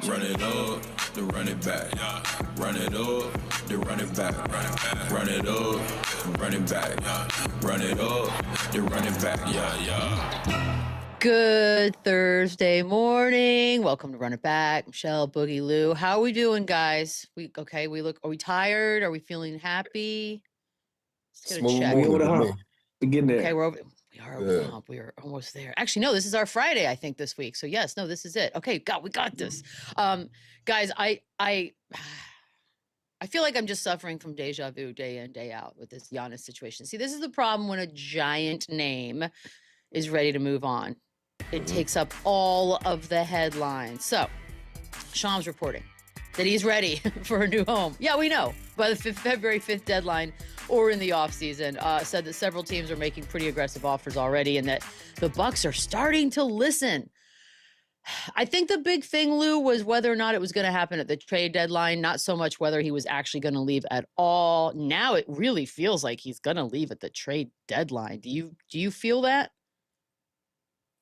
Run it up, then run it back. Run it up, then run it back. Run it up, run it back. Run it up, then run it back. Yeah. Good Thursday morning. Welcome to Run It Back. Michelle, Boogie, Lou. How are we doing, guys? Are we tired? Are we feeling happy? Let's get a Smooth check. morning to me. We're getting there. Okay, we are over the hump. We are almost there. Actually, no, this is our Friday, I think, this week. So yes, no, this is it. Okay, we got this. Guys, I feel like I'm just suffering from deja vu day in, day out with this Giannis situation. See, this is the problem when a giant name is ready to move on. It takes up all of the headlines. So, Shams reporting that he's ready for a new home. Yeah, we know. By the February 5th deadline or in the offseason, said that several teams are making pretty aggressive offers already and that the Bucks are starting to listen. I think the big thing, Lou, was whether or not it was going to happen at the trade deadline, not so much whether he was actually going to leave at all. Now it really feels like he's going to leave at the trade deadline. Do you feel that?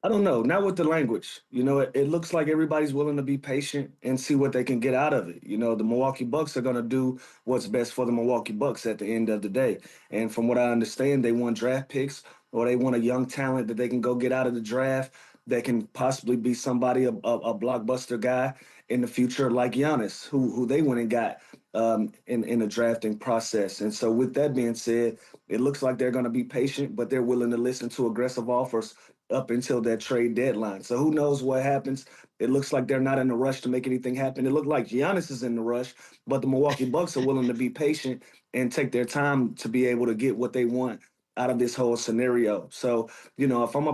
I don't know. Not with the language. It looks like everybody's willing to be patient and see what they can get out of it. The Milwaukee Bucks are going to do what's best for the Milwaukee Bucks at the end of the day. And from what I understand, they want draft picks or they want a young talent that they can go get out of the draft that can possibly be somebody, a blockbuster guy in the future like Giannis, who they went and got in the drafting process. And so with that being said, it looks like they're going to be patient, but they're willing to listen to aggressive offers up until that trade deadline. So who knows what happens? It looks like they're not in a rush to make anything happen. It looked like Giannis is in the rush, but the Milwaukee Bucks are willing to be patient and take their time to be able to get what they want out of this whole scenario. So, if I'm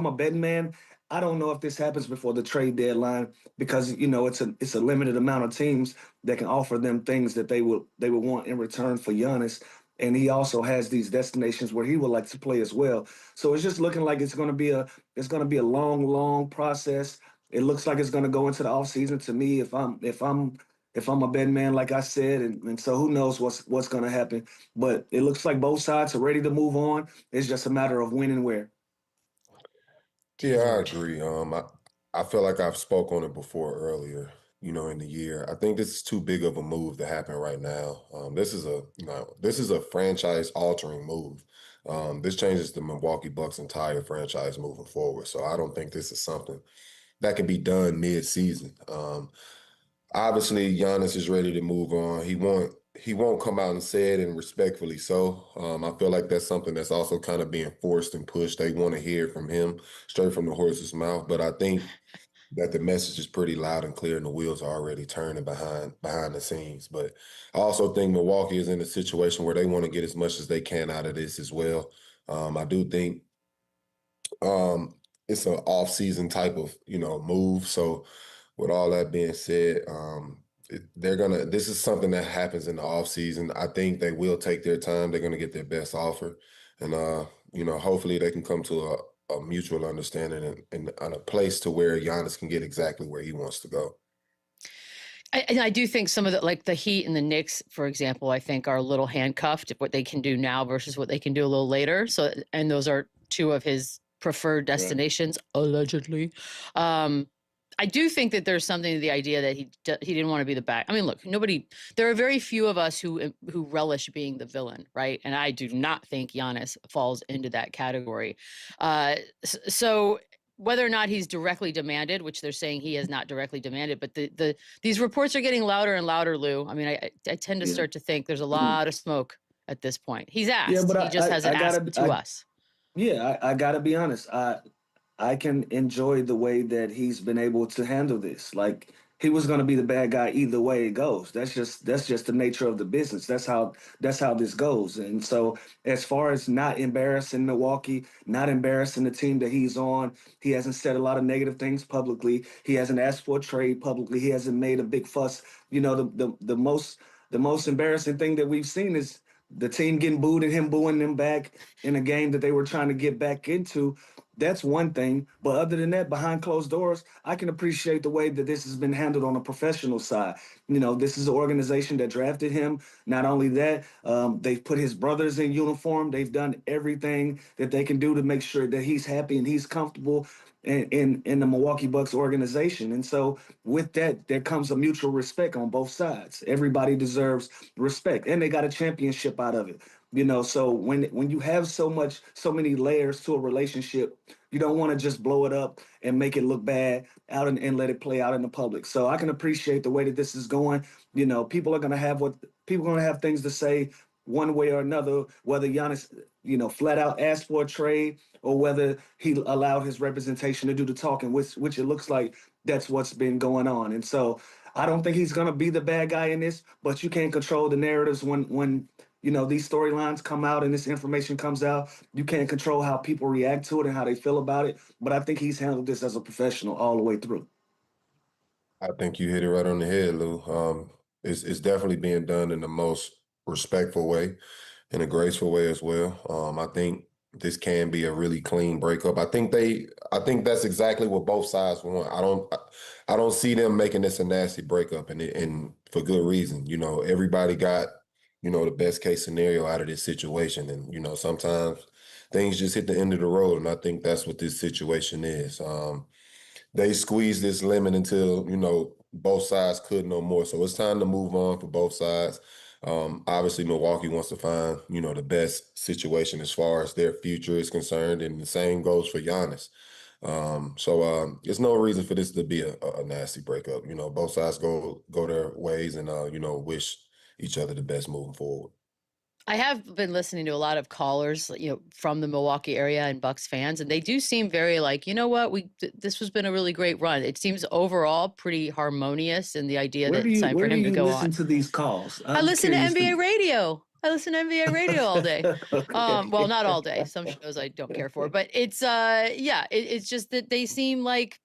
a betting man, I don't know if this happens before the trade deadline because, it's a limited amount of teams that can offer them things that they would want in return for Giannis. And he also has these destinations where he would like to play as well. So it's just looking like it's going to be a long process. It looks like it's going to go into the offseason to me if I'm a betting man, like I said, and so who knows what's going to happen. But it looks like both sides are ready to move on. It's just a matter of when and where. Yeah, I agree. I feel like I've spoke on it before earlier, in the year. I think this is too big of a move to happen right now. This is a franchise altering move. This changes the Milwaukee Bucks' entire franchise moving forward. So I don't think this is something that can be done mid-season. Obviously, Giannis is ready to move on. He won't come out and say it, and respectfully so. I feel like that's something that's also kind of being forced and pushed. They want to hear from him straight from the horse's mouth. But I think that the message is pretty loud and clear and the wheels are already turning behind the scenes. But I also think Milwaukee is in a situation where they want to get as much as they can out of this as well. I do think it's an off-season type of, move. So with all that being said, this is something that happens in the offseason. I think they will take their time. They're going to get their best offer. And, hopefully they can come to a mutual understanding and a place to where Giannis can get exactly where he wants to go. I do think some of the Heat and the Knicks, for example, I think are a little handcuffed at what they can do now versus what they can do a little later. So, and those are two of his preferred destinations, allegedly. I do think that there's something to the idea that he didn't want to be the back. I mean, look, there are very few of us who relish being the villain, right? And I do not think Giannis falls into that category. So whether or not he's directly demanded, which they're saying he has not directly demanded, but these reports are getting louder and louder, Lou. I mean, I tend to start to think there's a lot of smoke at this point. He's asked, but he just hasn't asked to us. Yeah, I gotta be honest. I can enjoy the way that he's been able to handle this. Like, he was going to be the bad guy either way it goes. That's just the nature of the business. That's how this goes. And so as far as not embarrassing Milwaukee, not embarrassing the team that he's on, he hasn't said a lot of negative things publicly. He hasn't asked for a trade publicly. He hasn't made a big fuss. The most embarrassing thing that we've seen is the team getting booed and him booing them back in a game that they were trying to get back into. That's one thing. But other than that, behind closed doors, I can appreciate the way that this has been handled on a professional side. This is an organization that drafted him. Not only that, they've put his brothers in uniform. They've done everything that they can do to make sure that he's happy and he's comfortable. in the Milwaukee Bucks organization. And so with that, there comes a mutual respect on both sides. Everybody deserves respect, and they got a championship out of it. So when you have so many layers to a relationship, you don't want to just blow it up and make it look bad out and let it play out in the public. So I can appreciate the way that this is going. People are going to have things to say one way or another, whether Giannis, flat out asked for a trade or whether he allowed his representation to do the talking, which it looks like that's what's been going on. And so I don't think he's going to be the bad guy in this, but you can't control the narratives when these storylines come out and this information comes out. You can't control how people react to it and how they feel about it. But I think he's handled this as a professional all the way through. I think you hit it right on the head, Lou. It's definitely being done in the most respectful way, in a graceful way as well. I think this can be a really clean breakup. I think that's exactly what both sides want. I don't see them making this a nasty breakup, and for good reason. Everybody got the best case scenario out of this situation, and sometimes things just hit the end of the road, and I think that's what this situation is. They squeezed this lemon until both sides could no more. So it's time to move on for both sides. Obviously, Milwaukee wants to find the best situation as far as their future is concerned, and the same goes for Giannis. So there's no reason for this to be a nasty breakup. Both sides go their ways, and wish each other the best moving forward. I have been listening to a lot of callers, from the Milwaukee area and Bucks fans, and they do seem very like, this has been a really great run. It seems overall pretty harmonious in the idea that it's time for him to go on. Where do you listen to these calls? I listen to NBA radio. I listen to NBA radio all day. Okay. Well, not all day. Some shows I don't care for, but it's it's just that they seem like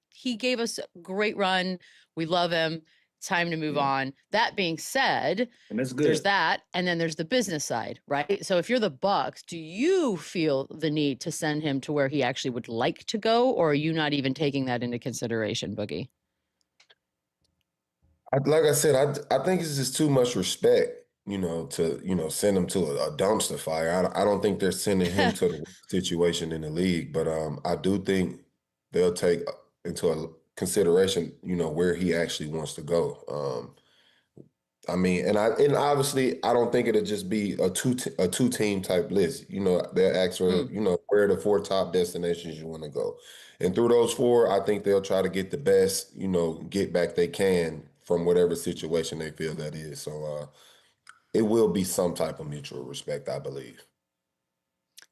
he gave us a great run. We love him. Time to move on. That being said, and that's good. There's that, and then there's the business side, right? So if you're the Bucks, do you feel the need to send him to where he actually would like to go, or are you not even taking that into consideration, Boogie? Like I said, I think it's just too much respect, to send him to a dumpster fire. I don't think they're sending him to the situation in the league, but I do think they'll take into a consideration, where he actually wants to go. And obviously I don't think it'll just be a two team type list. They'll ask for, where are the 4 top destinations you want to go. And through those 4, I think they'll try to get the best, get back they can from whatever situation they feel that is. So it will be some type of mutual respect, I believe.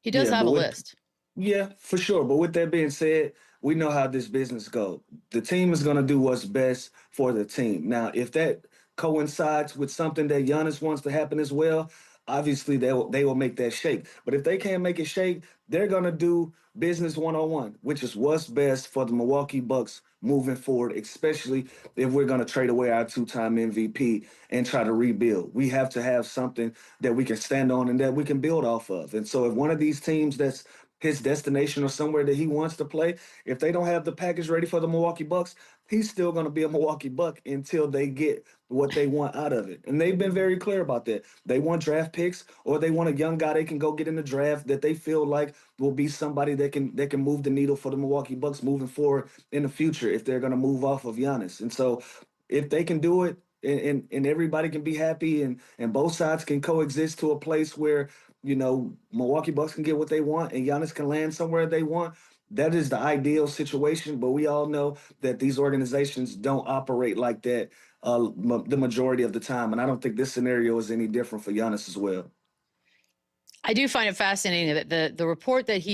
He does have a list. Yeah, for sure. But with that being said, we know how this business goes. The team is going to do what's best for the team. Now, if that coincides with something that Giannis wants to happen as well, obviously they will make that shake. But if they can't make it shake, they're going to do business one-on-one, which is what's best for the Milwaukee Bucks moving forward, especially if we're going to trade away our 2-time MVP and try to rebuild. We have to have something that we can stand on and that we can build off of. And so if one of these teams that's his destination or somewhere that he wants to play, if they don't have the package ready for the Milwaukee Bucks, he's still going to be a Milwaukee Buck until they get what they want out of it. And they've been very clear about that. They want draft picks, or they want a young guy they can go get in the draft that they feel like will be somebody that can move the needle for the Milwaukee Bucks moving forward in the future if they're going to move off of Giannis. And so if they can do it and everybody can be happy and both sides can coexist to a place where Milwaukee Bucks can get what they want and Giannis can land somewhere they want, that is the ideal situation. But we all know that these organizations don't operate like that the majority of the time. And I don't think this scenario is any different for Giannis as well. I do find it fascinating that the report that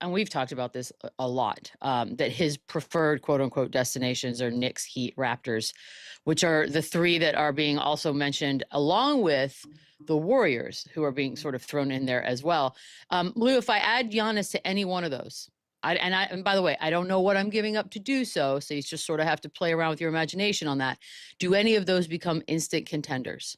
and we've talked about this a lot, that his preferred quote unquote destinations are Knicks, Heat, Raptors, which are the 3 that are being also mentioned along with the Warriors, who are being sort of thrown in there as well. Lou, if I add Giannis to any one of those, and by the way, I don't know what I'm giving up to do so you just sort of have to play around with your imagination on that. Do any of those become instant contenders?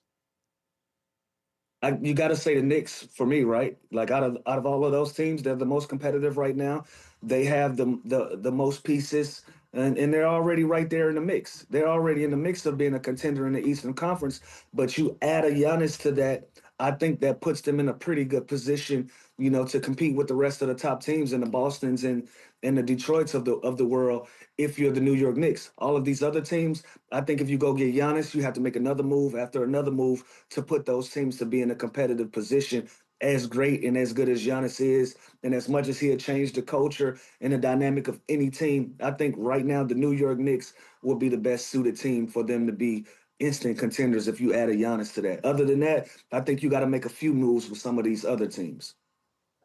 You got to say the Knicks for me, right? Like out of all of those teams, they're the most competitive right now. They have the most pieces, and they're already right there in the mix. They're already in the mix of being a contender in the Eastern Conference. But you add a Giannis to that, I think that puts them in a pretty good position, to compete with the rest of the top teams in the Bostons and and the Detroits of the world if you're the New York Knicks. All of these other teams, I think if you go get Giannis, you have to make another move after another move to put those teams to be in a competitive position. As great and as good as Giannis is, and as much as he had changed the culture and the dynamic of any team, I think right now the New York Knicks will be the best suited team for them to be instant contenders if you add a Giannis to that. Other than that, I think you got to make a few moves with some of these other teams.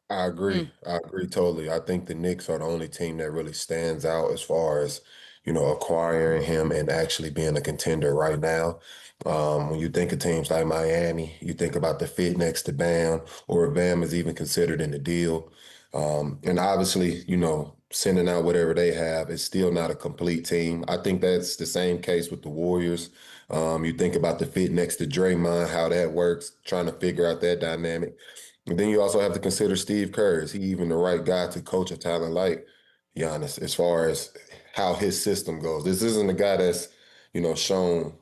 I agree. I agree totally. I think the Knicks are the only team that really stands out as far as, acquiring him and actually being a contender right now. When you think of teams like Miami, you think about the fit next to Bam, or if Bam is even considered in the deal. And obviously, sending out whatever they have is still not a complete team. I think that's the same case with the Warriors. You think about the fit next to Draymond, how that works, trying to figure out that dynamic. And then you also have to consider Steve Kerr. Is he even the right guy to coach a talent like Giannis as far as how his system goes? This isn't a guy that's, shown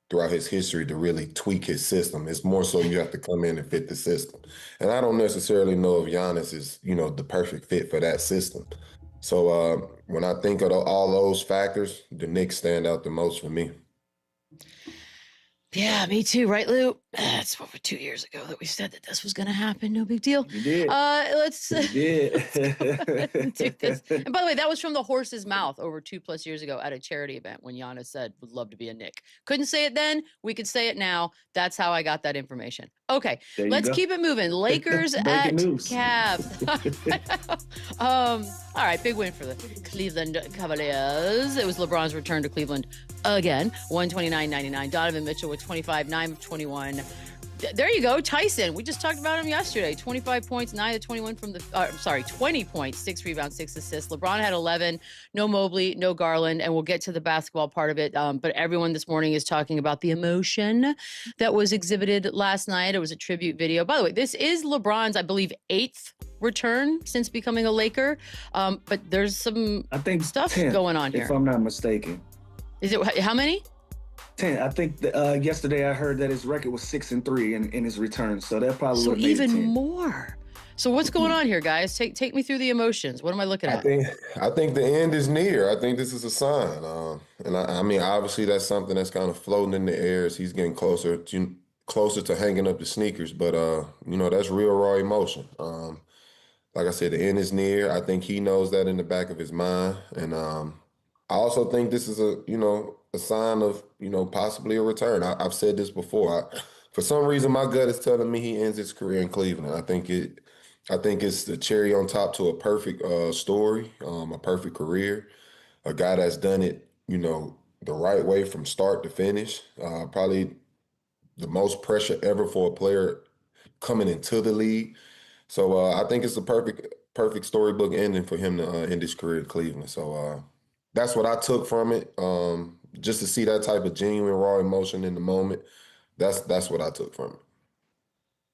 throughout his history to really tweak his system. It's more so you have to come in and fit the system. And I don't necessarily know if Giannis is, the perfect fit for that system. So when I think of all those factors, the Knicks stand out the most for me. Yeah, me too, right, Lou? It's over 2 years ago that we said that this was going to happen. No big deal. You did. Let's You did. do this. And by the way, that was from the horse's mouth over 2+ years ago at a charity event when Giannis said would love to be a Knick. Couldn't say it then. We could say it now. That's how I got that information. Okay, let's keep it moving. Lakers at Cavs. All right, big win for the Cleveland Cavaliers. It was LeBron's return to Cleveland again, 129-99. Donovan Mitchell with 25, 9 of 21. There you go, Tyson. We just talked about him yesterday. 25 points, 9 of 21 from the, 20 points, 6 rebounds, 6 assists. LeBron had 11, no Mobley, no Garland, and we'll get to the basketball part of it. But everyone this morning is talking about the emotion that was exhibited last night. It was a tribute video. By the way, this is LeBron's, I believe, 8th return since becoming a Laker. But there's some stuff 10th, going on here. If I'm not mistaken. Is it, how many? 10. I think yesterday I heard that his record was 6-3 in his return. So that probably so would have even made it 10. more. So what's going on here, guys? Take me through the emotions. What am I looking at? I think the end is near. I think this is a sign. And I mean, obviously that's something that's kind of floating in the air as he's getting closer to hanging up the sneakers. But that's real raw emotion. Like I said, the end is near. I think he knows that in the back of his mind. And I also think this is a sign of, possibly a return. I've said this before. For some reason, my gut is telling me he ends his career in Cleveland. I think it's the cherry on top to a perfect story, a perfect career. A guy that's done it, the right way from start to finish. Probably the most pressure ever for a player coming into the league. So I think it's a perfect storybook ending for him to end his career in Cleveland. So that's what I took from it. Just to see that type of genuine raw emotion in the moment. That's what I took from it.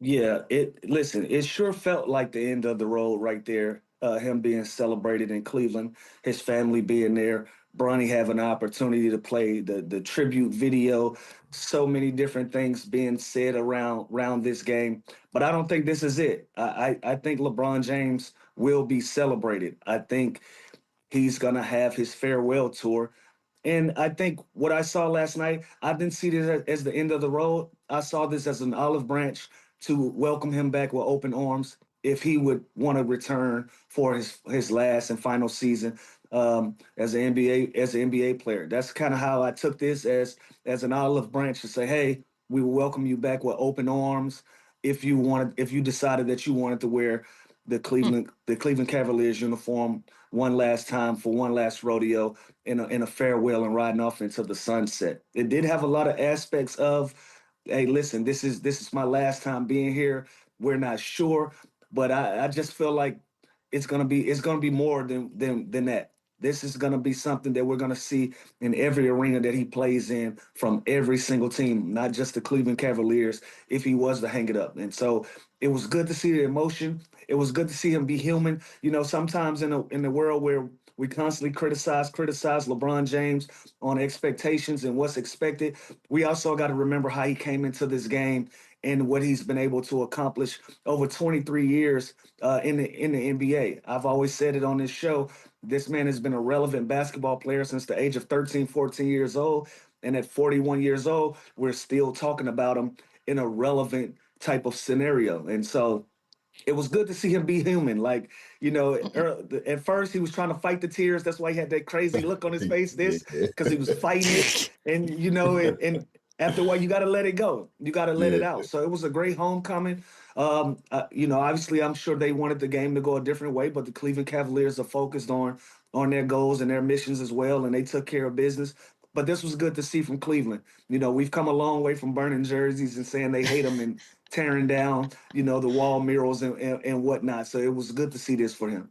Yeah, it sure felt like the end of the road right there. Him being celebrated in Cleveland, his family being there, Bronny having an opportunity to play the tribute video, so many different things being said around this game. But I don't think this is it. I think LeBron James will be celebrated. I think he's gonna have his farewell tour. And I think what I saw last night, I didn't see this as the end of the road. I saw this as an olive branch to welcome him back with open arms if he would want to return for his last and final season as an NBA player. That's kind of how I took this as an olive branch to say, hey, we will welcome you back with open arms if you decided that you wanted to wear the Cleveland Cavaliers uniform one last time for one last rodeo in a farewell and riding off into the sunset. It did have a lot of aspects of, hey, listen, this is my last time being here. We're not sure, but I just feel like it's gonna be more than that. This is gonna be something that we're gonna see in every arena that he plays in from every single team, not just the Cleveland Cavaliers, if he was to hang it up. And so it was good to see the emotion. It was good to see him be human. Sometimes in the world where we constantly criticize LeBron James on expectations and what's expected, we also got to remember how he came into this game and what he's been able to accomplish over 23 years in the NBA. I've always said it on this show. This man has been a relevant basketball player since the age of 13, 14 years old. And at 41 years old, we're still talking about him in a relevant type of scenario. And so it was good to see him be human. Like, at first he was trying to fight the tears. That's why he had that crazy look on his face, Yeah. because he was fighting it. And, and after a while, you got to let it go. You got to let it out. So it was a great homecoming. Obviously, I'm sure they wanted the game to go a different way, but the Cleveland Cavaliers are focused on their goals and their missions as well, and they took care of business. But this was good to see from Cleveland. We've come a long way from burning jerseys and saying they hate them and tearing down, the wall murals and whatnot. So it was good to see this for him.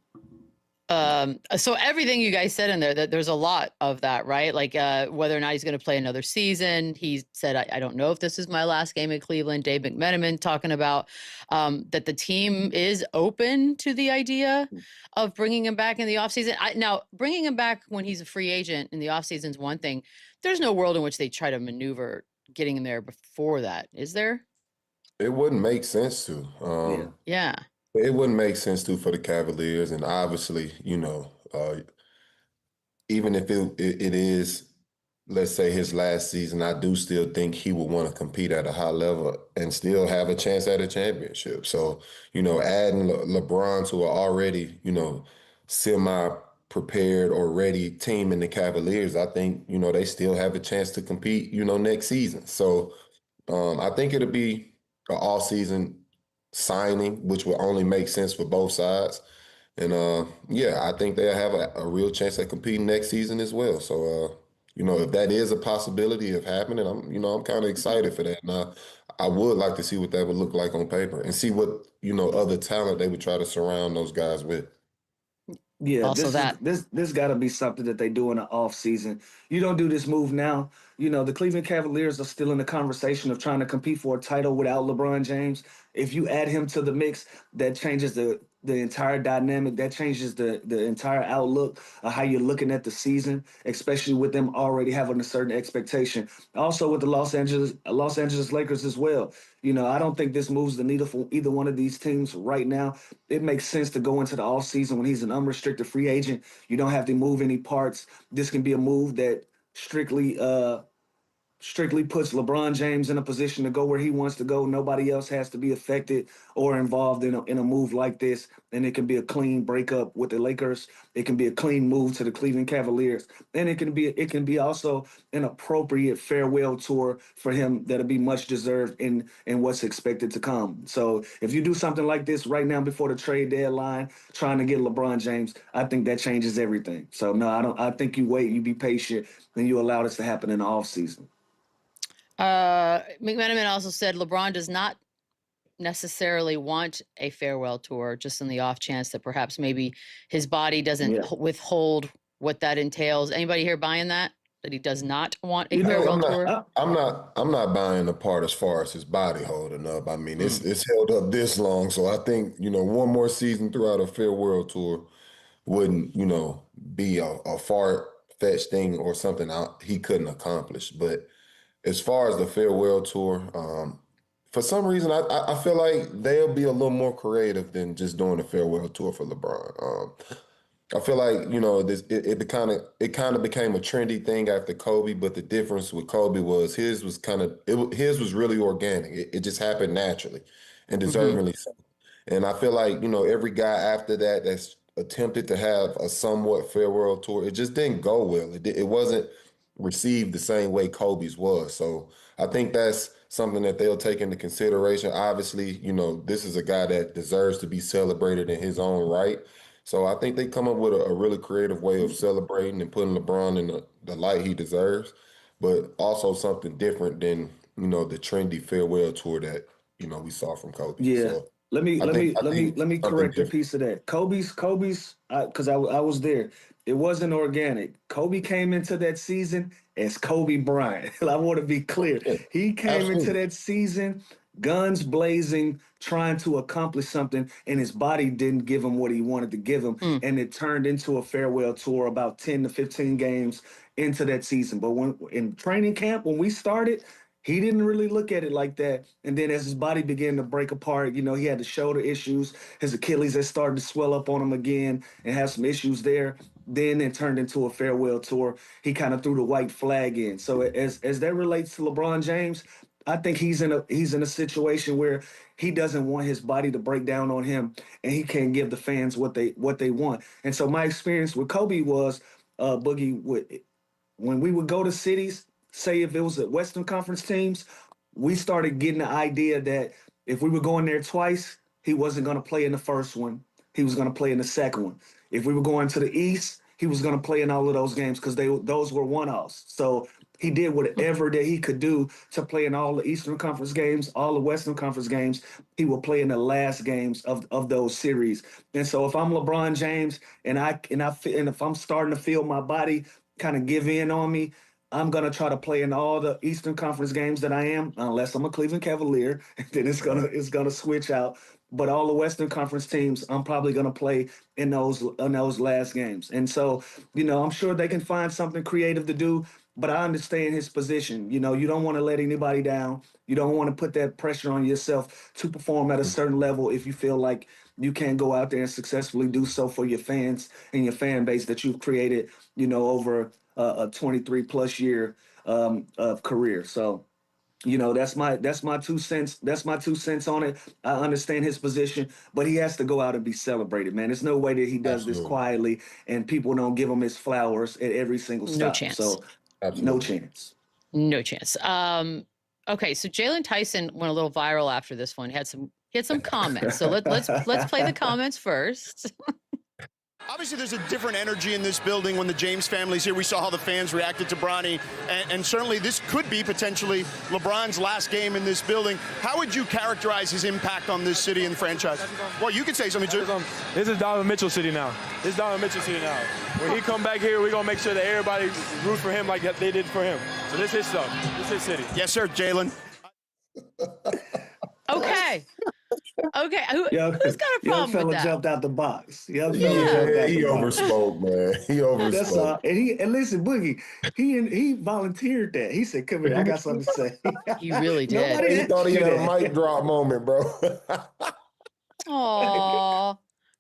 So everything you guys said in there, that there's a lot of that, right? Like whether or not he's going to play another season. He said, I don't know if this is my last game in Cleveland. Dave McMenamin talking about that the team is open to the idea of bringing him back in the offseason. Now, bringing him back when he's a free agent in the offseason is one thing. There's no world in which they try to maneuver getting him there before that, is there? It wouldn't make sense to. Yeah. It wouldn't make sense to for the Cavaliers, and obviously, even if it is, let's say, his last season, I do still think he would want to compete at a high level and still have a chance at a championship. So, adding LeBron to an already, semi-prepared or ready team in the Cavaliers, I think, they still have a chance to compete, next season. So I think it'll be an all-season signing, which will only make sense for both sides. And I think they'll have a real chance at competing next season as well. So if that is a possibility of happening, I'm kind of excited for that. Now, I would like to see what that would look like on paper and see what other talent they would try to surround those guys with. Yeah, Also this got to be something that they do in the off season. You don't do this move now. The Cleveland Cavaliers are still in the conversation of trying to compete for a title without LeBron James. If you add him to the mix, that changes the entire dynamic. That changes the entire outlook of how you're looking at the season, especially with them already having a certain expectation. Also with the Los Angeles Lakers as well. I don't think this moves the needle for either one of these teams right now. It makes sense to go into the offseason when he's an unrestricted free agent. You don't have to move any parts. This can be a move that strictly puts LeBron James in a position to go where he wants to go. Nobody else has to be affected or involved in a move like this. And it can be a clean breakup with the Lakers. It can be a clean move to the Cleveland Cavaliers. And it can be also an appropriate farewell tour for him that'll be much deserved in what's expected to come. So if you do something like this right now before the trade deadline, trying to get LeBron James, I think that changes everything. So no, I think you wait, you be patient, and you allow this to happen in the offseason. McMenamin also said LeBron does not necessarily want a farewell tour, just in the off chance that perhaps maybe his body doesn't withhold what that entails. Anybody here buying that he does not want a farewell tour? I'm not buying the part as far as his body holding up. I mean, it's held up this long, so I think one more season throughout a farewell tour wouldn't be a far-fetched thing or something he couldn't accomplish. But as far as the farewell tour, for some reason, I feel like they'll be a little more creative than just doing a farewell tour for LeBron. I feel like it kind of became a trendy thing after Kobe, but the difference with Kobe was his was really organic. It just happened naturally and deservingly so. And I feel like every guy after that's attempted to have a somewhat farewell tour, it just didn't go well. It wasn't received the same way Kobe's was. So I think that's something that they'll take into consideration. Obviously, this is a guy that deserves to be celebrated in his own right. So I think they come up with a really creative way of celebrating and putting LeBron in the light he deserves, but also something different than, the trendy farewell tour that, we saw from Kobe. Yeah. So let me correct a piece of that. Kobe's, because I was there. It wasn't organic. Kobe came into that season as Kobe Bryant. I want to be clear. He came into that season guns blazing, trying to accomplish something, and his body didn't give him what he wanted to give him. And it turned into a farewell tour about 10 to 15 games into that season. But when in training camp, when we started, he didn't really look at it like that. And then as his body began to break apart, he had the shoulder issues. His Achilles had started to swell up on him again and have some issues there. then it turned into a farewell tour. He kind of threw the white flag in. So as that relates to LeBron James, I think he's in a situation where he doesn't want his body to break down on him, and he can't give the fans what they want. And so my experience with Kobe was Boogie, when we would go to cities, say if it was at Western Conference teams, we started getting the idea that if we were going there twice, he wasn't going to play in the first one. He was going to play in the second one. If we were going to the East, he was going to play in all of those games because those were one-offs. So he did whatever that he could do to play in all the Eastern Conference games, all the Western Conference games. He will play in the last games of those series. And so if I'm LeBron James and if I'm starting to feel my body kind of give in on me, I'm going to try to play in all the Eastern Conference games that I am, unless I'm a Cleveland Cavalier, and then it's gonna switch out. But all the Western Conference teams, I'm probably going to play in those last games. And so, I'm sure they can find something creative to do, but I understand his position. You don't want to let anybody down. You don't want to put that pressure on yourself to perform at a certain level if you feel like you can't go out there and successfully do so for your fans and your fan base that you've created, over a 23 plus year of career. So, that's my 2 cents. That's my 2 cents on it. I understand his position, but he has to go out and be celebrated, man. There's no way that he does this quietly and people don't give him his flowers at every single stop. No chance. So no chance. No chance. Okay, so Jalen Tyson went a little viral after this one. He had some comments. So let's play the comments first. Obviously, there's a different energy in this building when the James family's here. We saw how the fans reacted to Bronny, and certainly this could be potentially LeBron's last game in this building. How would you characterize his impact on this city and franchise? Well, you can say something, too. This is Donovan Mitchell City now. This is Donovan Mitchell City now. When he come back here, we're going to make sure that everybody root for him like they did for him. So this is his stuff. This is his city. Yes, sir, Jalen. Okay. Okay, who's got a problem fella with that? Jumped out the box. He overspoke, man. He overspoke. That's all. And listen, Boogie, he volunteered that. He said, "Come here, I got something to say." He really did. He thought he had a mic drop moment, bro. Aw.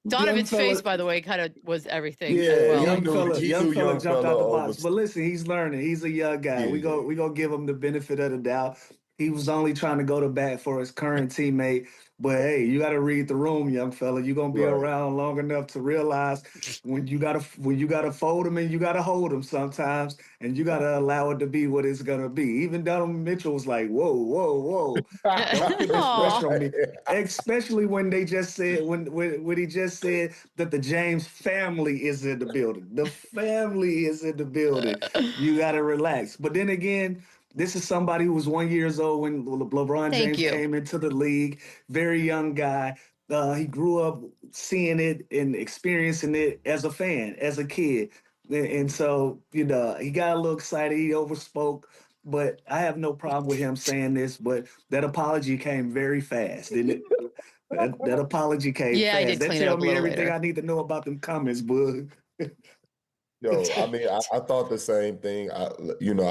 Donovan's face, by the way, kind of was everything. Yeah, as well. young fella jumped out the box. But listen, he's learning. He's a young guy. We gonna give him the benefit of the doubt. He was only trying to go to bat for his current teammate. But hey, you got to read the room, young fella. You're gonna be around long enough to realize when you gotta fold him and you gotta hold him sometimes, and you gotta allow it to be what it's gonna be. Even Donovan Mitchell was like, "Whoa, whoa, whoa!" Don't put this pressure on me. Especially when they just said when he just said that the James family is in the building. The family is in the building. You gotta relax. But then again, this is somebody who was 1 year old when LeBron James came into the league. Very young guy. He grew up seeing it and experiencing it as a fan, as a kid. And so, he got a little excited. He overspoke. But I have no problem with him saying this. But that apology came very fast, didn't it? that apology came fast. I did That clean it tell up a me little everything later. I need to know about them comments, bud. Yo, I mean, I thought the same thing. I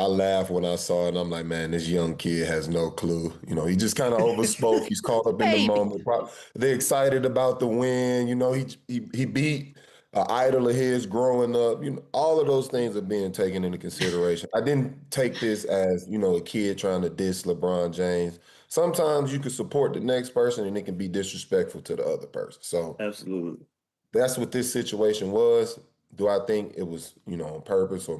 laughed when I saw it, and I'm like, man, this young kid has no clue. He just kind of overspoke. He's caught up in the moment. They're excited about the win. He beat an idol of his growing up. All of those things are being taken into consideration. I didn't take this as, a kid trying to diss LeBron James. Sometimes you can support the next person, and it can be disrespectful to the other person. So Absolutely. That's what this situation was. Do I think it was, on purpose or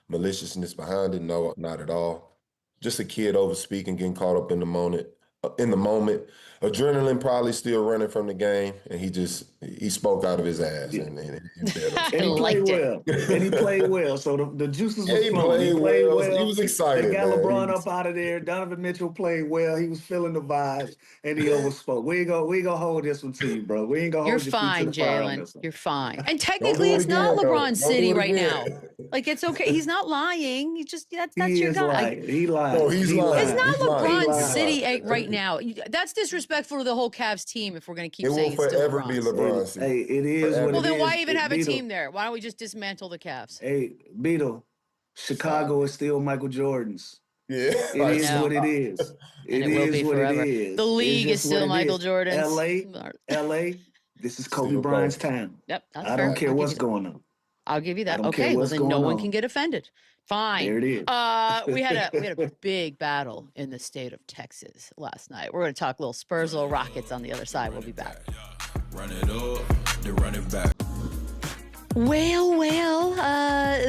maliciousness behind it? No, not at all. Just a kid overspeaking, getting caught up in the moment. Adrenaline probably still running from the game, and he spoke out of his ass. And he played well. And he played well. So the juices was flowing. He played well. He was excited. They got LeBron up out of there. Donovan Mitchell played well. He was feeling the vibes, and he overspoke. We ain't gonna hold this one to you, bro. We ain't gonna hold you. You're fine, Jalen. You're fine. And technically, it's not LeBron's city right now. Like, it's okay. He's not lying. He just that's your guy. He lied. No, he's lying. It's not LeBron's city right lying. now. That's disrespectful to the whole Cavs team if we're going to keep saying it's still LeBron's. It will forever be LeBron's. Hey, it is what it is. Well, then why even have a team there? Why don't we just dismantle the Cavs? Hey, Beadle, Chicago is still Michael Jordan's. Yeah. It is what it is. And it will be forever. The league is still Michael Jordan's. LA, this is Kobe Bryant's time. Yep. I don't care what's going on. I'll give you I that. don't care Okay, well what's then no going one on. can get offended. Fine. There it is. We had a big battle in the state of Texas last night. We're going to talk little Spurs, little Rockets on the other side. We'll be back. Run it up, then run it back. Well,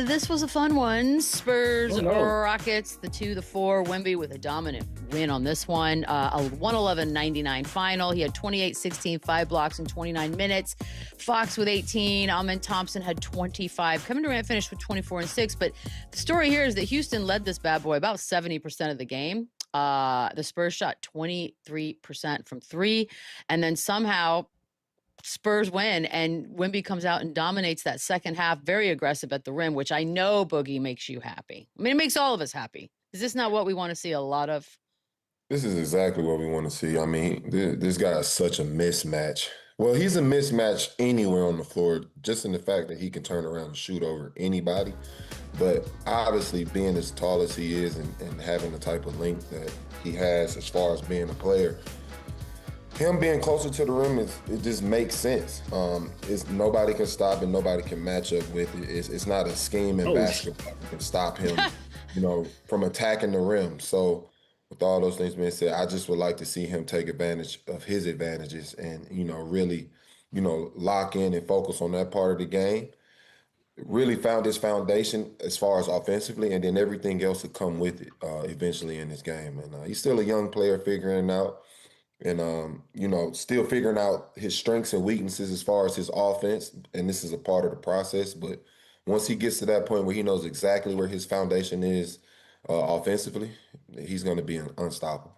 this was a fun one. Spurs, Oh, no. Rockets, the 2, the 4. Wemby with a dominant win on this one. A 111-99 final. He had 28, 16, 5 blocks in 29 minutes. Fox with 18. Amen Thompson had 25. Kevin Durant finished with 24 and 6. But the story here is that Houston led this bad boy about 70% of the game. The Spurs shot 23% from 3. And then somehow Spurs win, and Wemby comes out and dominates that second half, very aggressive at the rim, which I know, Boogie, makes you happy. I mean, it makes all of us happy. Is this not what we want to see a lot of? This is exactly what we want to see. I mean, this guy is such a mismatch. Well, he's a mismatch anywhere on the floor, just in the fact that he can turn around and shoot over anybody. But obviously, being as tall as he is and having the type of length that he has as far as being a player, him being closer to the rim, it just makes sense. Nobody can stop and nobody can match up with it. It's not a scheme in basketball that can stop him, from attacking the rim. So with all those things being said, I just would like to see him take advantage of his advantages and, really, lock in and focus on that part of the game. Really found his foundation as far as offensively, and then everything else will come with it eventually in this game. And he's still a young player figuring it out. And, still figuring out his strengths and weaknesses as far as his offense. And this is a part of the process. But once he gets to that point where he knows exactly where his foundation is offensively, he's going to be unstoppable.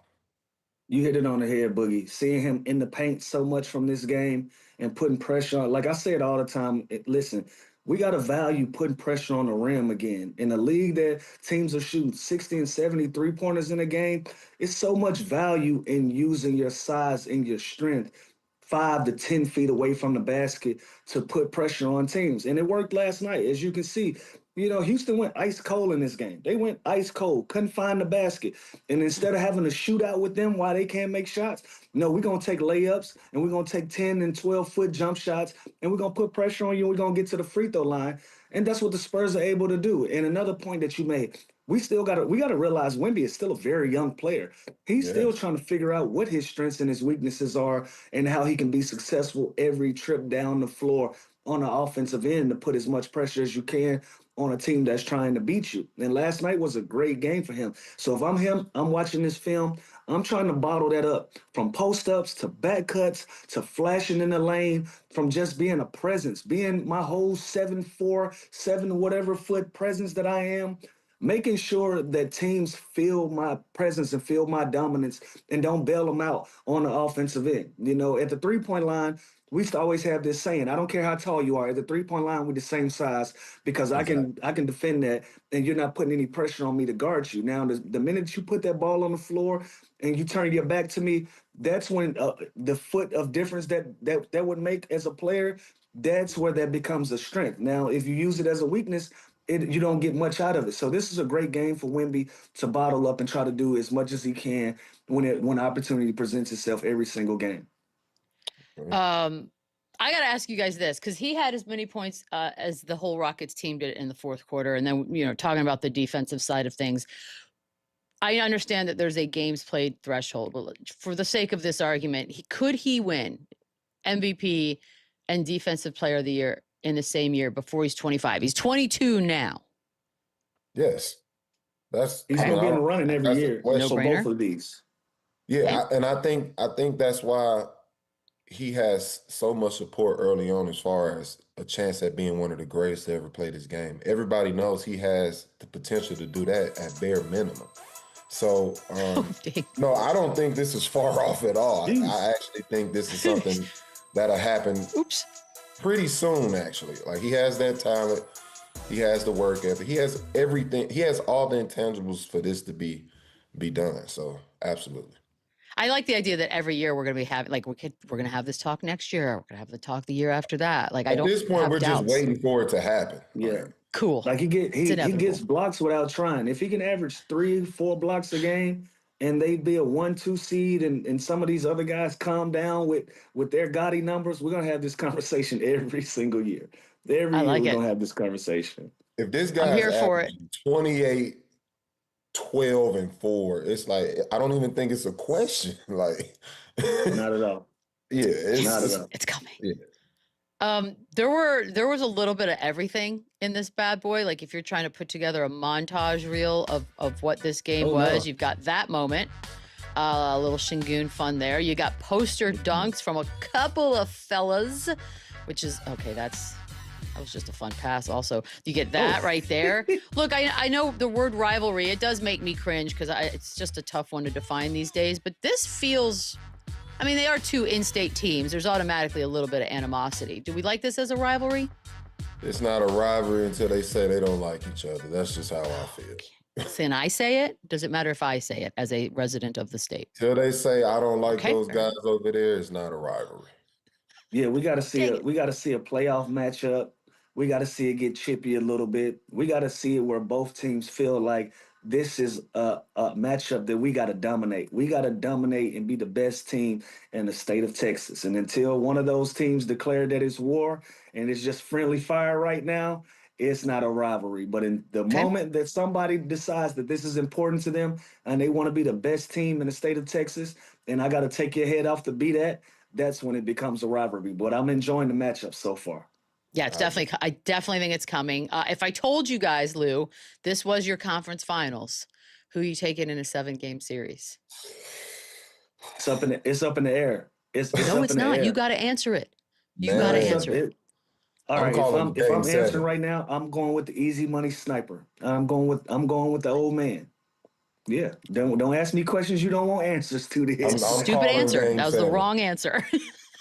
You hit it on the head, Boogie. Seeing him in the paint so much from this game and putting pressure on, like I say it all the time, listen, we got to value putting pressure on the rim again. In a league that teams are shooting 60 and 70 three-pointers in a game, it's so much value in using your size and your strength 5 to 10 feet away from the basket to put pressure on teams. And it worked last night. As you can see, Houston went ice cold in this game. They went ice cold, couldn't find the basket. And instead of having a shootout with them while they can't make shots, no, we're going to take layups and we're going to take 10 and 12-foot jump shots and we're going to put pressure on you and we're going to get to the free throw line. And that's what the Spurs are able to do. And another point that you made, we got to realize Wemby is still a very young player. He's still trying to figure out what his strengths and his weaknesses are and how he can be successful every trip down the floor on the offensive end to put as much pressure as you can on a team that's trying to beat you. And last night was a great game for him. So if I'm him, I'm watching this film, I'm trying to bottle that up from post-ups to back cuts to flashing in the lane, from just being a presence, being my whole 7'4", 7 whatever foot presence that I am, making sure that teams feel my presence and feel my dominance and don't bail them out on the offensive end. At the three-point line, we used to always have this saying, I don't care how tall you are, at the three-point line, we're the same size because I can defend that and you're not putting any pressure on me to guard you. Now, the minute you put that ball on the floor and you turn your back to me, that's when the foot of difference that would make as a player, that's where that becomes a strength. Now, if you use it as a weakness, you don't get much out of it. So this is a great game for Wemby to bottle up and try to do as much as he can when opportunity presents itself every single game. I got to ask you guys this, because he had as many points as the whole Rockets team did in the fourth quarter. And then, talking about the defensive side of things, I understand that there's a games played threshold. But for the sake of this argument, could he win MVP and Defensive Player of the Year in the same year before he's 25? He's 22 now. Yes. He's going to be in the running every year for both of these. Yeah, and I think that's why he has so much support early on as far as a chance at being one of the greatest to ever play this game. Everybody knows he has the potential to do that at bare minimum. So, no, I don't think this is far off at all. I actually think this is something that'll happen pretty soon, actually. Like, he has that talent. He has the work ethic. He has everything. He has all the intangibles for this to be done. So, absolutely. I like the idea that every year we're going to be having, like, we're going to have this talk next year. We're going to have the talk the year after that. Like, at this point, we're just waiting for it to happen. Yeah. Cool. Like he gets blocks without trying. If he can average 3-4 blocks a game and they be a 1-2 seed and some of these other guys calm down with their gaudy numbers, we're going to have this conversation every single year. Every I year like we're it. going to have this conversation. If this I'm guy is here for it. averaging 28, 12, and 4, it's like I don't even think it's a question. Like, Not at all. yeah, Not at all. It's coming. Yeah. There was a little bit of everything in this bad boy. Like if you're trying to put together a montage reel of what this game was, you've got that moment, a little Shingun fun there. You got poster dunks from a couple of fellas, which is okay. That was just a fun pass. Also, you get that right there. Look, I know the word rivalry. It does make me cringe because it's just a tough one to define these days. But this feels. I mean, they are two in-state teams. There's automatically a little bit of animosity. Do we like this as a rivalry? It's not a rivalry until they say they don't like each other. That's just how I feel. Can I say it? Does it matter if I say it as a resident of the state? Till they say I don't like those guys over there, it's not a rivalry. Yeah, we got to see a playoff matchup. We got to see it get chippy a little bit. We got to see it where both teams feel like this is a matchup that we got to dominate. We got to dominate and be the best team in the state of Texas. And until one of those teams declare that it's war and it's just friendly fire right now, it's not a rivalry. But in the moment that somebody decides that this is important to them and they want to be the best team in the state of Texas, and I got to take your head off to be that, that's when it becomes a rivalry. But I'm enjoying the matchup so far. Yeah, it's definitely. I definitely think it's coming. If I told you guys, Lou, this was your conference finals, who you taking in a 7-game series? It's up in the air. It's no, it's not. Air. You got to answer it. You got to answer it. All right. If I'm answering right now, I'm going with the easy money sniper. I'm going with the old man. Yeah. Don't ask me questions you don't want answers to. This stupid answer. That was the wrong answer.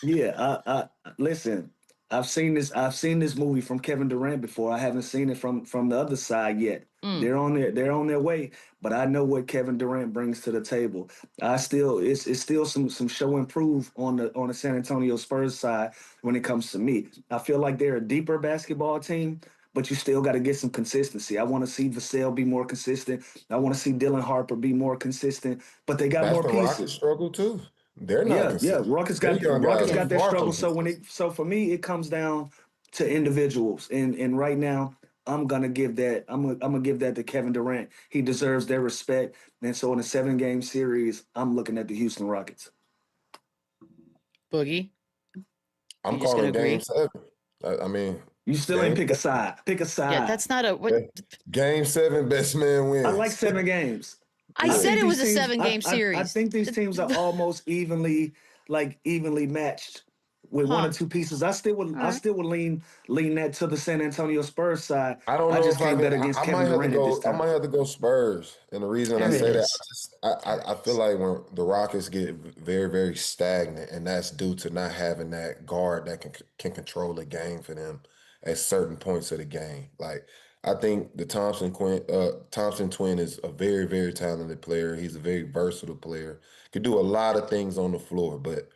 Yeah. Listen. I've seen this movie from Kevin Durant before. I haven't seen it from the other side yet. They're on their way, but I know what Kevin Durant brings to the table. It's still some show improve on the San Antonio Spurs side when it comes to me. I feel like they're a deeper basketball team, but you still got to get some consistency. I want to see Vassell be more consistent. I want to see Dylan Harper be more consistent, but they got more pieces. Rockets struggle too. They're not. Yeah. Rockets got that struggle. So for me, it comes down to individuals, and right now I'm gonna give that. I'm gonna give that to Kevin Durant. He deserves their respect, and so in a 7-game series, I'm looking at the Houston Rockets. Boogie, I'm calling Game 7. I mean, you still ain't pick a side. Pick a side. Yeah, that's not a what. Game 7, best man wins. I like 7 games. I said it was a 7-game series. I think these teams are almost evenly matched with one or two pieces. I still would lean that to the San Antonio Spurs side. I don't know. I just can't bet against Kevin Durant at this time. I might have to go Spurs, and the reason I say that, I feel like when the Rockets get very, very stagnant, and that's due to not having that guard that can control the game for them at certain points of the game. Like, I think the Thompson twin is a very, very talented player. He's a very versatile player. Could do a lot of things on the floor, but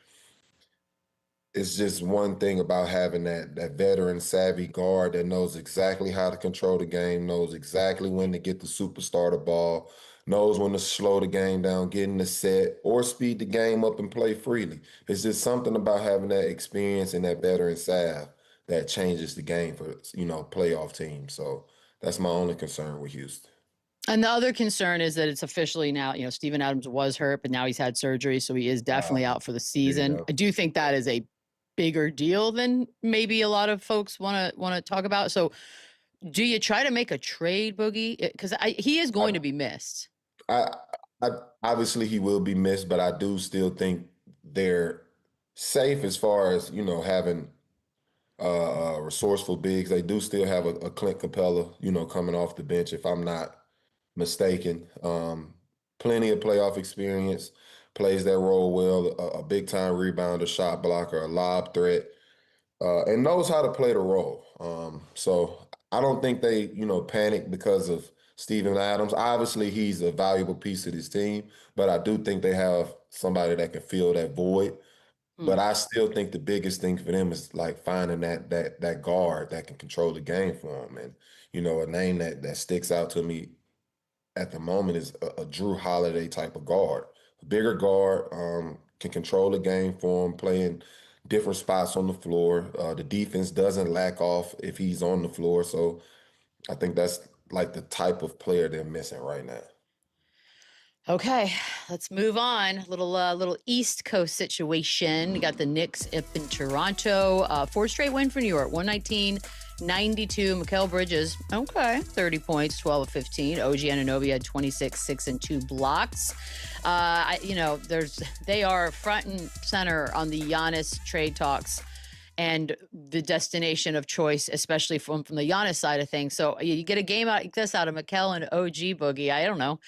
it's just one thing about having that veteran savvy guard that knows exactly how to control the game, knows exactly when to get the superstar the ball, knows when to slow the game down, get in the set, or speed the game up and play freely. It's just something about having that experience and that veteran salve that changes the game for, playoff teams. So that's my only concern with Houston. And the other concern is that it's officially now, Steven Adams was hurt, but now he's had surgery, so he is definitely out for the season. I do think that is a bigger deal than maybe a lot of folks want to talk about. So do you try to make a trade, Boogie? Because he is going to be missed. Obviously he will be missed, but I do still think they're safe as far as, having resourceful bigs. They do still have a Clint Capella, coming off the bench, if I'm not mistaken. Plenty of playoff experience, plays that role well, a big-time rebounder, shot blocker, a lob threat, and knows how to play the role. So I don't think they, panic because of Steven Adams. Obviously, he's a valuable piece of this team, but I do think they have somebody that can fill that void. But I still think the biggest thing for them is like finding that guard that can control the game for them. And, a name that sticks out to me at the moment is a Drew Holiday type of guard. A bigger guard, can control the game for him, playing different spots on the floor. The defense doesn't lack off if he's on the floor. So I think that's like the type of player they're missing right now. Okay, let's move on. Little East Coast situation. You got the Knicks up in Toronto. 4 straight win for New York. 119-92. Mikal Bridges, 30 points, 12 of 15. OG Anunoby had 26, 6 and 2 blocks. They are front and center on the Giannis trade talks and the destination of choice, especially from the Giannis side of things. So you get a game like this out of Mikal and OG, Boogie. I don't know.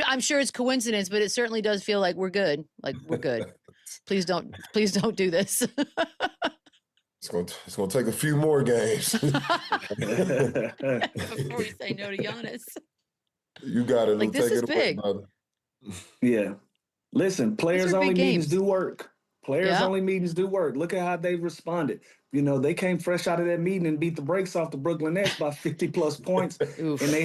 I'm sure it's coincidence, but it certainly does feel like we're good. Like we're good. Please don't do this. It's gonna take a few more games before we say no to Giannis. You got it. Like this is big. Yeah. Listen, players only meetings do work. Players only meetings do work. Look at how they've responded. You know, they came fresh out of that meeting and beat the brakes off the Brooklyn Nets by 50+ points, and they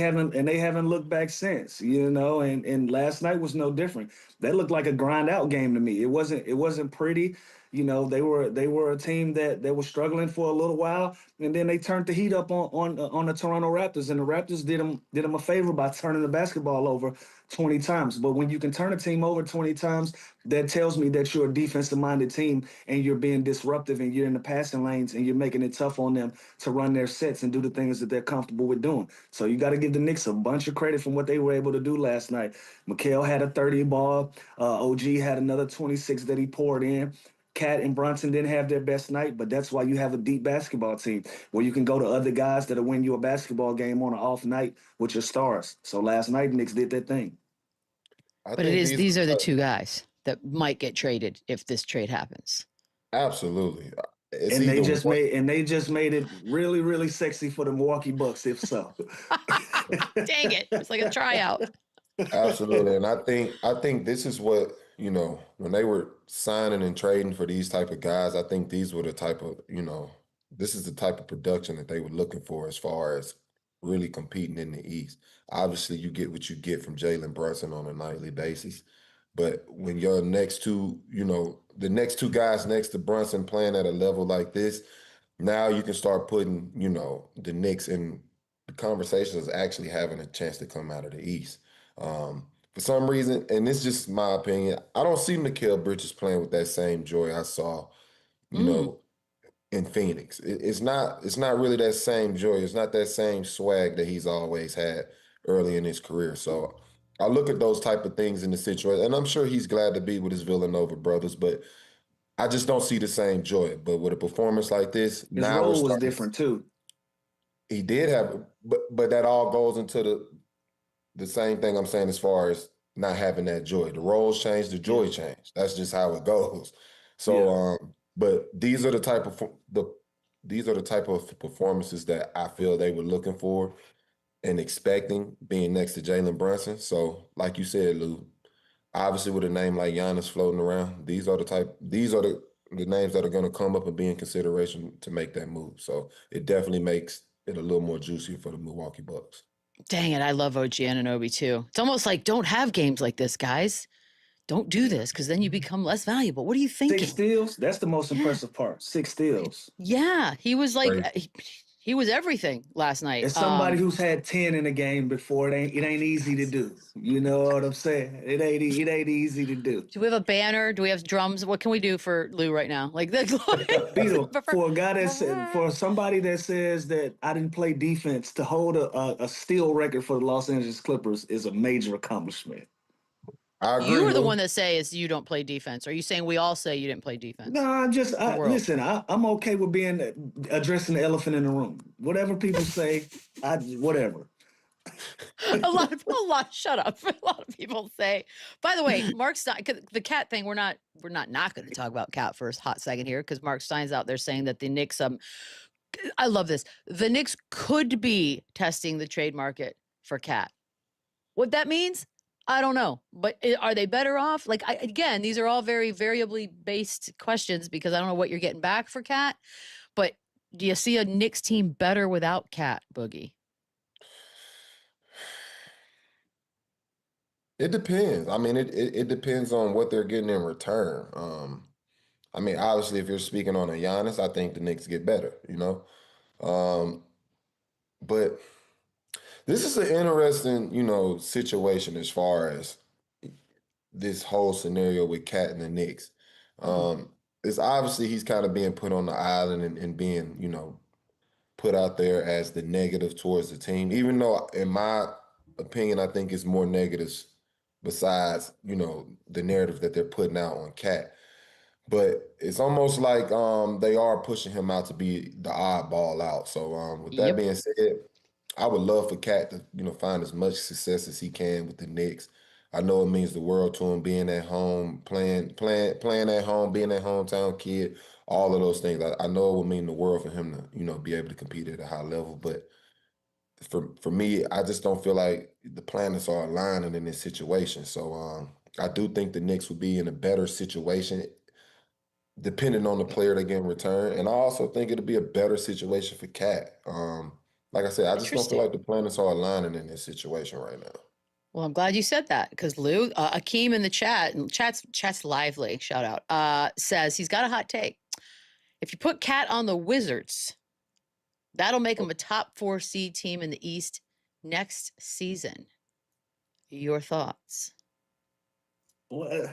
haven't looked back since. You know, and last night was no different. That looked like a grind out game to me. It wasn't pretty. You know, they were a team that was struggling for a little while, and then they turned the heat up on the Toronto Raptors, and the Raptors did them a favor by turning the basketball over 20 times. But when you can turn a team over 20 times, that tells me that you're a defensive-minded team and you're being disruptive and you're in the passing lanes and you're making it tough on them to run their sets and do the things that they're comfortable with doing. So you got to give the Knicks a bunch of credit from what they were able to do last night. Mikal had a 30 ball. OG had another 26 that he poured in. Cat and Brunson didn't have their best night, but that's why you have a deep basketball team where you can go to other guys that'll win you a basketball game on an off night with your stars. So last night, Knicks did their thing. But these are the two guys that might get traded if this trade happens. Absolutely. And they just made it really, really sexy for the Milwaukee Bucks, if so. Dang it. It's like a tryout. Absolutely. And I think this is what, you know, when they were signing and trading for these type of guys, I think these were the type of, you know, this is the type of production that they were looking for as far as really competing in the East. Obviously, you get what you get from Jalen Brunson on a nightly basis. But when your next two, you know, the next two guys next to Brunson playing at a level like this, now you can start putting, you know, the Knicks in the conversations actually having a chance to come out of the East. For some reason, and it's just my opinion, I don't see Mikal Bridges playing with that same joy I saw, you know, in Phoenix. It's not really that same joy. It's not that same swag that he's always had early in his career. So I look at those type of things in the situation, and I'm sure he's glad to be with his Villanova brothers, but I just don't see the same joy. But with a performance like this, his role was different too. He did have, but that all goes into the same thing I'm saying as far as not having that joy. The roles change, the joy change. That's just how it goes. So, but these are the type of performances that I feel they were looking for and expecting being next to Jalen Brunson. So, like you said, Lou, obviously with a name like Giannis floating around, these are the names that are going to come up and be in consideration to make that move. So it definitely makes it a little more juicier for the Milwaukee Bucks. Dang it, I love OG Anunoby too. It's almost like don't have games like this, guys. Don't do this because then you become less valuable. What are you thinking? 6 steals? That's the most impressive part. 6 steals. Yeah, he was like he was everything last night. As somebody who's had 10 in a game before, it ain't easy to do. You know what I'm saying? It ain't easy to do. Do we have a banner? Do we have drums? What can we do for Lou right now? Like Beadle, for a guy for somebody that says that I didn't play defense, to hold a steal record for the Los Angeles Clippers is a major accomplishment. I agree, you were the one that says you don't play defense. Are you saying we all say you didn't play defense? No, listen, I'm okay with addressing the elephant in the room. Whatever people say, whatever. Shut up. A lot of people say. By the way, Mark Stein, the Cat thing, we're not going to talk about Cat for a hot second here because Mark Stein's out there saying that the Knicks, I love this. The Knicks could be testing the trade market for Cat. What that means? I don't know, but are they better off? Like, again, these are all very variably based questions because I don't know what you're getting back for Cat, but do you see a Knicks team better without Cat, Boogie? It depends. I mean, it depends on what they're getting in return. I mean, obviously, if you're speaking on a Giannis, I think the Knicks get better, Um, but this is an interesting, situation as far as this whole scenario with Cat and the Knicks. It's obviously he's kind of being put on the island and being, put out there as the negative towards the team, even though, in my opinion, I think it's more negatives besides, the narrative that they're putting out on Cat. But it's almost like they are pushing him out to be the oddball out. So with that being said, I would love for Cat to, find as much success as he can with the Knicks. I know it means the world to him being at home, playing at home, being a hometown kid, all of those things. I know it would mean the world for him to, be able to compete at a high level. But for me, I just don't feel like the planets are aligning in this situation. So I do think the Knicks would be in a better situation depending on the player they get in return. And I also think it'll be a better situation for Cat. Like I said, I just don't feel like the planets are aligning in this situation right now. Well, I'm glad you said that because Lou, Akeem in the chat, and chat's lively, shout out, says he's got a hot take. If you put Cat on the Wizards, that'll make him a top 4 seed team in the East next season. Your thoughts? Well,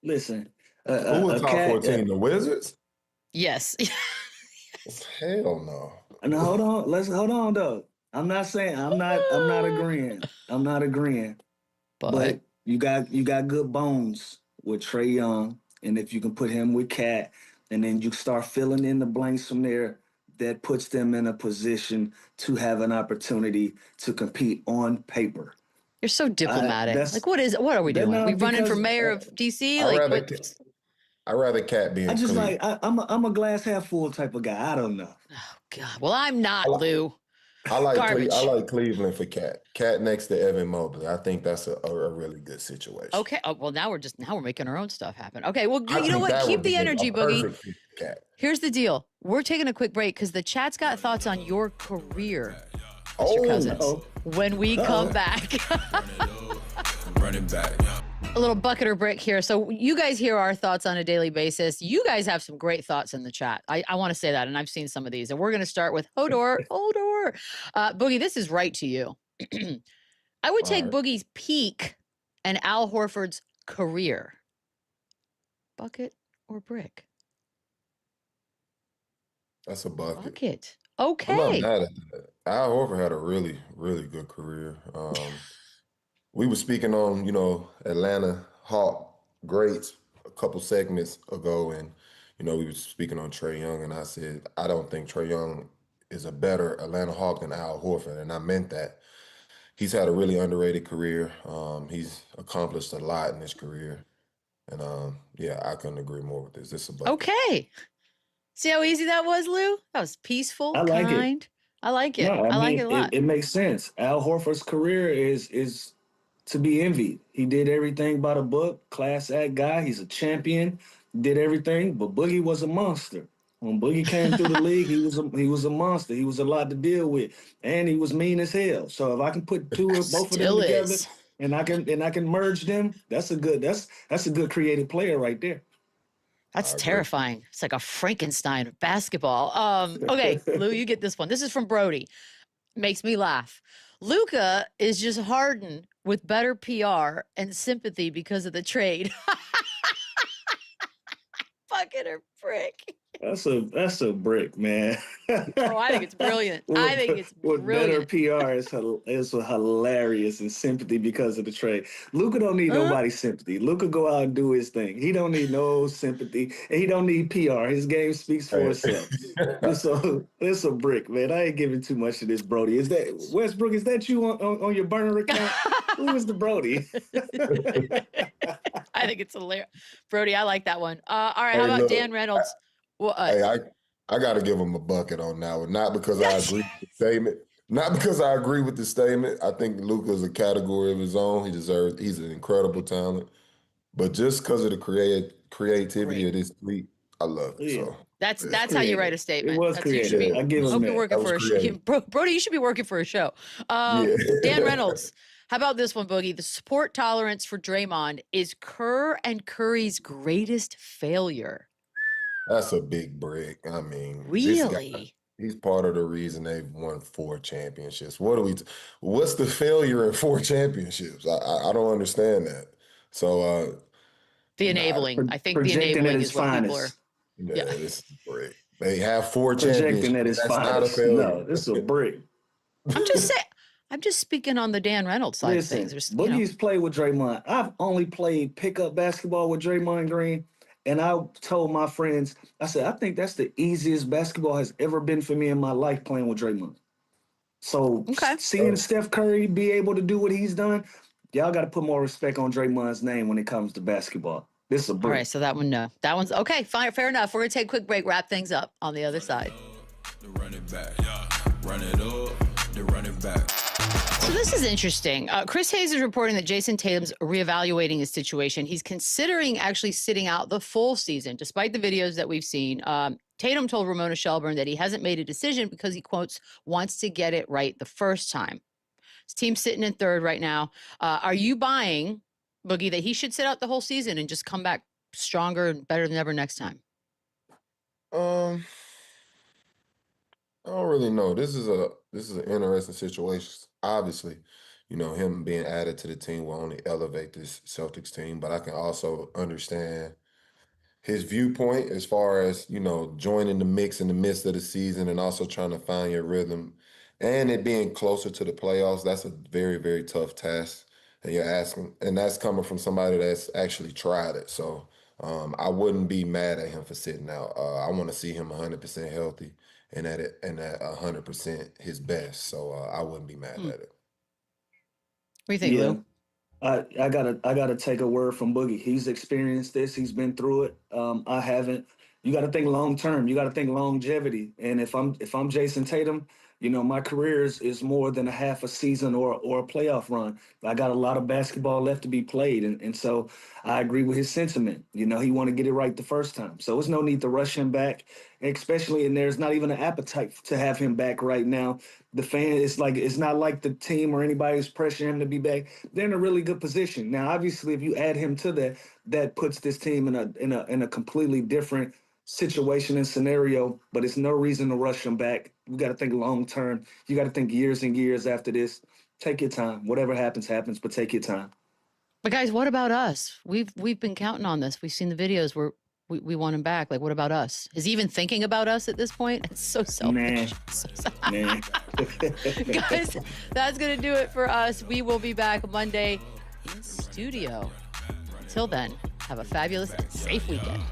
listen. Who was top 14? The Wizards? Yes. Hell no. No, hold on. Let's hold on though. I'm not saying I'm not agreeing. I'm not agreeing. But you got good bones with Trae Young, and if you can put him with Cat, and then you start filling in the blanks from there, that puts them in a position to have an opportunity to compete on paper. You're so diplomatic. What are we doing? We running for mayor of DC? I'd rather Cat be in Cleveland. I'm a glass half full type of guy. I don't know. Oh God. Well, I'm not, Lou. I like Cleveland for Cat. Cat next to Evan Mobley. I think that's a really good situation. Okay. Oh, well, now we're making our own stuff happen. Okay. Well, you know what? Keep the energy, Boogie. Here's the deal. We're taking a quick break because the chat's got thoughts on your career, Mr. Cousins. When we come back. Running back. A little bucket or brick here. So you guys hear our thoughts on a daily basis. You guys have some great thoughts in the chat. I want to say that, and I've seen some of these. And we're going to start with Hodor. Boogie, this is right to you. I would take Boogie's peak and Al Horford's career. Bucket or brick? That's a bucket. Bucket. Okay. I'm not mad at that. Al Horford had a really, really good career. We were speaking on, Atlanta Hawk greats a couple segments ago, and, we were speaking on Trae Young, and I said, I don't think Trae Young is a better Atlanta Hawk than Al Horford, and I meant that. He's had a really underrated career. He's accomplished a lot in his career, and, I couldn't agree more with this. This is a bucket. Okay. See how easy that was, Lou? That was peaceful, kind. I like it. I like it a lot. It makes sense. Al Horford's career is to be envied. He did everything by the book, class act guy. He's a champion, did everything, but Boogie was a monster. When Boogie came through the league, he was a monster. He was a lot to deal with, and he was mean as hell. So if I can put both of them together, and I can merge them, that's a good creative player right there. That's terrifying. It's like a Frankenstein of basketball. Okay, Lou, you get this one. This is from Brody. Makes me laugh. Luka is just hardened with better PR and sympathy because of the trade. Bucket or brick? That's a brick, man. I think it's brilliant. I think it's brilliant. Better PR is hilarious, and sympathy because of the trade. Luka don't need nobody's sympathy. Luka go out and do his thing. He don't need no sympathy, and he don't need PR. His game speaks for itself. So it's a brick, man. I ain't giving too much to this Brody. Is that Westbrook? Is that you on your burner account? Who is the Brody? I think it's hilarious. Brody, I like that one. All right, how about Dan Reynolds? Hey, I got to give him a bucket on that one. Not because I agree with the statement. Not because I agree with the statement. I think Luka is a category of his own. He's an incredible talent. But just because of the creativity of this tweet, I love it. Yeah. So that's how you write a statement. It was creative. I give him that. Working for a show. Brody, you should be working for a show. Dan Reynolds. How about this one, Boogie? The support tolerance for Draymond is Kerr and Curry's greatest failure. That's a big break. I mean, this guy, Really? he's part of the reason they've won 4 championships. What's the failure in 4 championships? I don't understand that. So, The nah, enabling. I think the Projecting at enabling his is what people are. finest. yeah, Yeah. this is great. They have 4 Projecting championships. at his That's not a finest. No, failure. this is a brick. I'm just saying. I'm just speaking on the Dan Reynolds side of Listen, things. There's, Boogie's played with Draymond. I've only played pickup basketball with Draymond Green. And I told my friends, I said, I think that's the easiest basketball has ever been for me in my life playing with Draymond. So Okay. seeing Steph Curry be able to do what he's done, y'all got to put more respect on Draymond's name when it comes to basketball. This is a All break. right, so that one, no. That one's okay. Fine, fair enough. We're gonna take a quick break, wrap things up on the other side. The running back, run it up, the running back. So this is interesting. Chris Hayes is reporting that Jason Tatum's reevaluating his situation. He's considering actually sitting out the full season, despite the videos that we've seen. Tatum told Ramona Shelburne that he hasn't made a decision because he, quotes, wants to get it right the first time. His team's sitting in third right now. Are you buying, Boogie, that he should sit out the whole season and just come back stronger and better than ever next time? I don't really know. This is an interesting situation. Obviously, him being added to the team will only elevate this Celtics team, but I can also understand his viewpoint as far as, joining the mix in the midst of the season and also trying to find your rhythm and it being closer to the playoffs. That's a very, very tough task. And you're asking, and that's coming from somebody that's actually tried it. So I wouldn't be mad at him for sitting out. I want to see him 100% healthy and at 100% his best. So I wouldn't be mad at it. What do you think, Lou? I gotta take a word from Boogie. He's experienced this. He's been through it. I haven't. You got to think long term. You got to think longevity. And if I'm Jason Tatum, my career is more than a half a season or a playoff run. I got a lot of basketball left to be played, and so I agree with his sentiment. He want to get it right the first time. So there's no need to rush him back, especially, and there's not even an appetite to have him back right now. The fan, it's not like the team or anybody's pressuring him to be back. They're in a really good position now. Obviously, if you add him to that puts this team in a completely different situation and scenario, but it's no reason to rush them back. You got to think long term. You got to think years and years after this. Take your time. Whatever happens, happens, but take your time. But guys, what about us? We've been counting on this. We've seen the videos where we want him back. Like, what about us? Is he even thinking about us at this point? It's so selfish. Nah. Guys, that's going to do it for us. We will be back Monday in studio. Until then, have a fabulous and safe weekend.